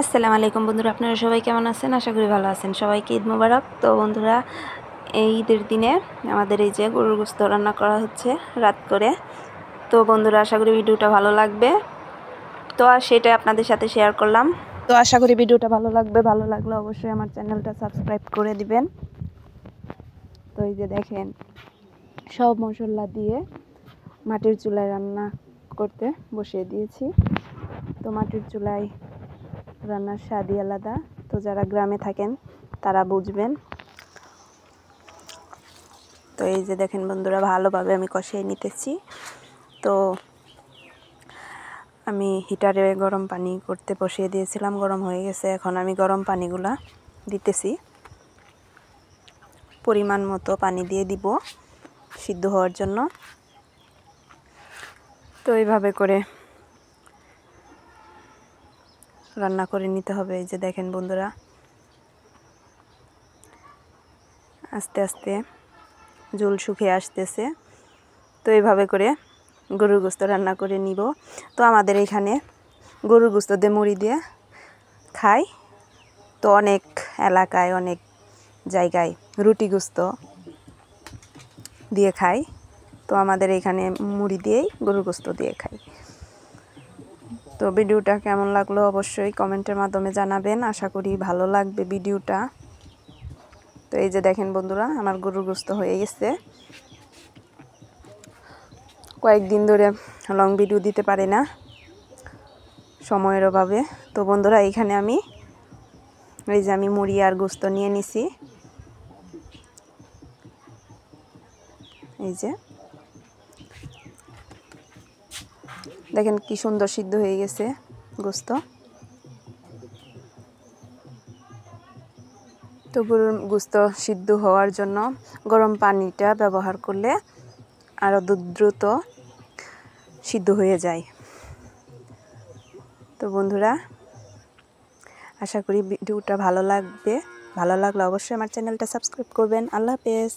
আসসালামু আলাইকুম বন্ধুরা, আপনারা সবাই কেমন আছেন? আশা করি ভালো আছেন। সবাইকে ঈদ মোবারক। তো বন্ধুরা, এই ঈদের দিনে আমাদের এই যে গরুর গোশত রান্না করা হচ্ছে রাত করে। তো বন্ধুরা, আশা করি ভিডিওটা ভালো লাগবে। তো আর সেটাই আপনাদের সাথে শেয়ার করলাম। তো আশা করি ভিডিওটা ভালো লাগবে। ভালো লাগলে অবশ্যই আমার চ্যানেলটা সাবস্ক্রাইব করে দিবেন। তো এই যে দেখেন, সব মশলা দিয়ে মাটির চুলায় রান্না করতে বসিয়ে দিয়েছি। তো মাটির চুলায় রান্নার স্বাদই আলাদা। তো যারা গ্রামে থাকেন তারা বুঝবেন। তো এই যে দেখেন বন্ধুরা, ভালোভাবে আমি কষিয়ে নিতেছি। তো আমি হিটারে গরম পানি করতে বসিয়ে দিয়েছিলাম, গরম হয়ে গেছে। এখন আমি গরম পানিগুলা দিতেছি, পরিমাণ মতো পানি দিয়ে দিব সিদ্ধ হওয়ার জন্য। তো এইভাবে করে রান্না করে নিতে হবে। এই যে দেখেন বন্ধুরা, আস্তে আস্তে ঝোল শুকিয়ে আসতেছে। তো এইভাবে করে গরুর গোশত রান্না করে নিব। তো আমাদের এখানে গরুর গোশত দিয়ে মুড়ি দিয়ে খাই। তো অনেক এলাকায় অনেক জায়গায় রুটি গোশত দিয়ে খাই। তো আমাদের এখানে মুড়ি দিয়েই গরুর গোশত দিয়ে খাই। তো ভিডিওটা কেমন লাগলো অবশ্যই কমেন্টের মাধ্যমে জানাবেন। আশা করি ভালো লাগবে ভিডিওটা। তো এই যে দেখেন বন্ধুরা, আমার গরুর গোশত হয়ে গেছে। কয়েকদিন ধরে লং ভিডিও দিতে পারি না সময়ের অভাবে। তো বন্ধুরা, এখানে আমি এই যে আমি মুড়ি আর গোশত নিয়ে নিছি। এই যে দেখেন কি সুন্দর সিদ্ধ হয়ে গেছে গোশত। তো গরুর গোশত সিদ্ধ হওয়ার জন্য গরম পানিটা ব্যবহার করলে আরও দ্রুত সিদ্ধ হয়ে যায়। তো বন্ধুরা, আশা করি ভিডিওটা ভালো লাগবে। ভালো লাগলে অবশ্যই আমার চ্যানেলটা সাবস্ক্রাইব করবেন। আল্লাহ হাফেজ।